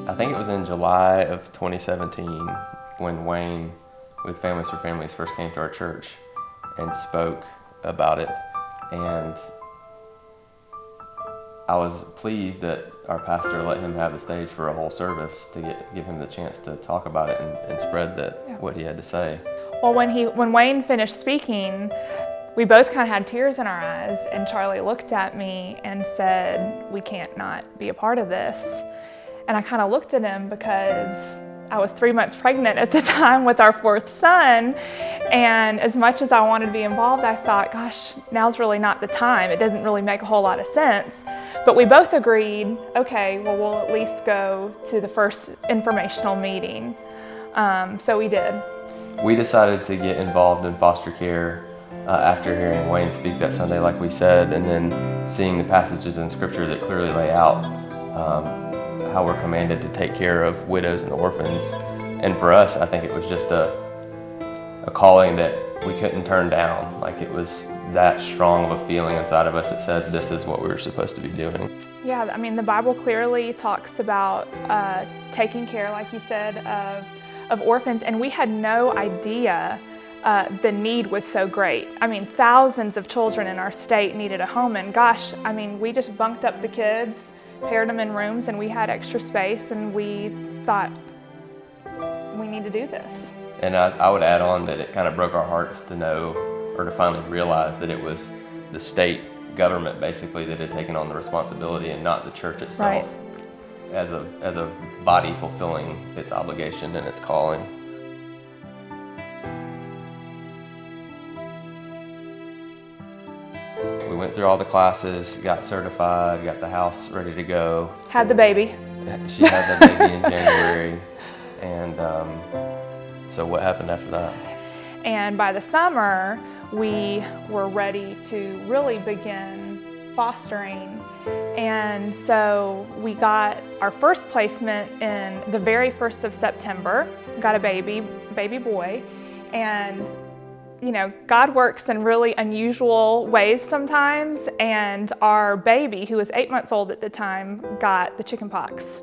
I think it was in July of 2017 when Wayne with Families for Families first came to our church and spoke about it. And I was pleased that our pastor let him have the stage for a whole service to give him the chance to talk about it and spread what he had to say. Well, when Wayne finished speaking, we both kind of had tears in our eyes, and Charlie looked at me and said, "We can't not be a part of this." And I kind of looked at him because I was 3 months pregnant at the time with our fourth son, and as much as I wanted to be involved, I thought, gosh, now's really not the time. It doesn't really make a whole lot of sense. But we both agreed, okay, well, we'll at least go to the first informational meeting. So we did. We decided to get involved in foster care after hearing Wayne speak that Sunday, like we said, and then seeing the passages in Scripture that clearly lay out how we're commanded to take care of widows and orphans. And for us, I think it was just a calling that we couldn't turn down. Like, it was that strong of a feeling inside of us that said this is what we were supposed to be doing. Yeah, I mean, the Bible clearly talks about taking care, like you said, of orphans, and we had no idea the need was so great. I mean, thousands of children in our state needed a home, and gosh, I mean, we just bunked up the kids, paired them in rooms, and we had extra space, and we thought, we need to do this. And I would add on that it kind of broke our hearts to know, or to finally realize that it was the state government basically that had taken on the responsibility and not the church itself, right, as a body fulfilling its obligation and its calling. We went through all the classes, got certified, got the house ready to go. Had the baby. She had the baby in January. And so what happened after that? And by the summer, we were ready to really begin fostering. And so we got our first placement in the very 1st of September, got a baby boy. And you know, God works in really unusual ways sometimes, and our baby, who was 8 months old at the time, got the chicken pox.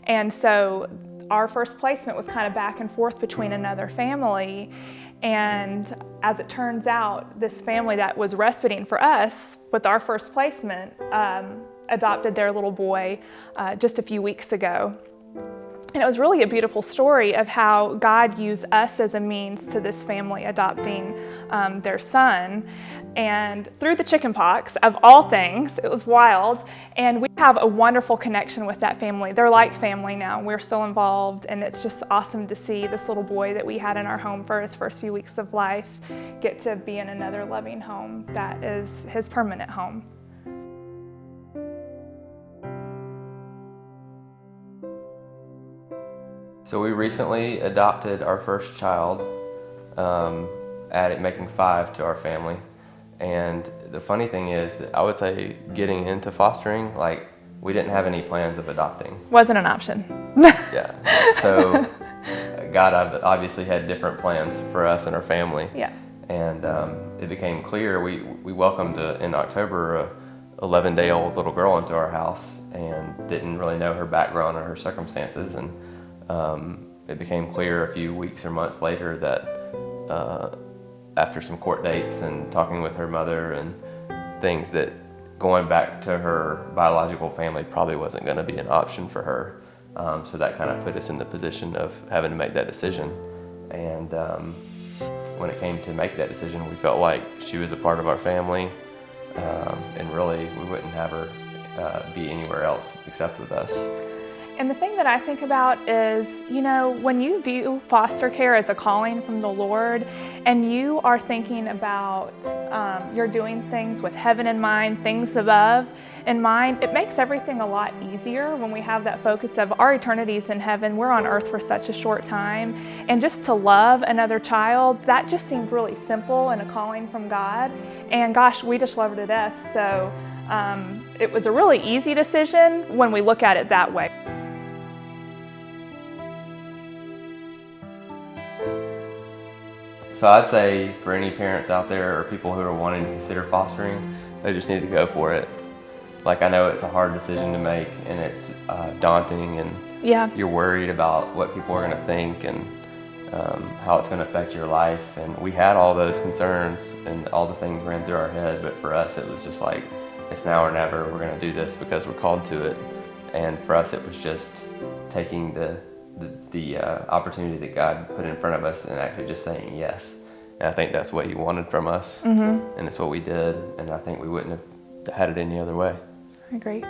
And so our first placement was kind of back and forth between another family, and as it turns out, this family that was breastfeeding for us with our first placement adopted their little boy just a few weeks ago. And it was really a beautiful story of how God used us as a means to this family adopting their son. And through the chicken pox, of all things, it was wild. And we have a wonderful connection with that family. They're like family now. We're still involved. And it's just awesome to see this little boy that we had in our home for his first few weeks of life get to be in another loving home that is his permanent home. So we recently adopted our first child, making 5 to our family. And the funny thing is that I would say getting into fostering, like, we didn't have any plans of adopting. Wasn't an option. Yeah. So God obviously had different plans for us and our family. Yeah. And it became clear, we welcomed in October a 11-day-old little girl into our house and didn't really know her background or her circumstances. And it became clear a few weeks or months later that after some court dates and talking with her mother and things, that going back to her biological family probably wasn't going to be an option for her. So that kind of put us in the position of having to make that decision. And when it came to make that decision, we felt like she was a part of our family, and really we wouldn't have her be anywhere else except with us. And the thing that I think about is, you know, when you view foster care as a calling from the Lord, and you are thinking about, you're doing things with heaven in mind, things above in mind, it makes everything a lot easier when we have that focus of our eternities in heaven. We're on earth for such a short time, and just to love another child, that just seemed really simple and a calling from God. And gosh, we just love her to death. So it was a really easy decision when we look at it that way. So I'd say for any parents out there or people who are wanting to consider fostering, they just need to go for it. Like, I know it's a hard decision to make, and it's daunting, and Yeah. you're worried about what people are going to think and how it's going to affect your life. And we had all those concerns and all the things ran through our head, but for us it was just like, it's now or never. We're going to do this because we're called to it. And for us it was just taking the opportunity that God put in front of us and actually just saying yes. And I think that's what He wanted from us, and it's what we did, and I think we wouldn't have had it any other way. I agree.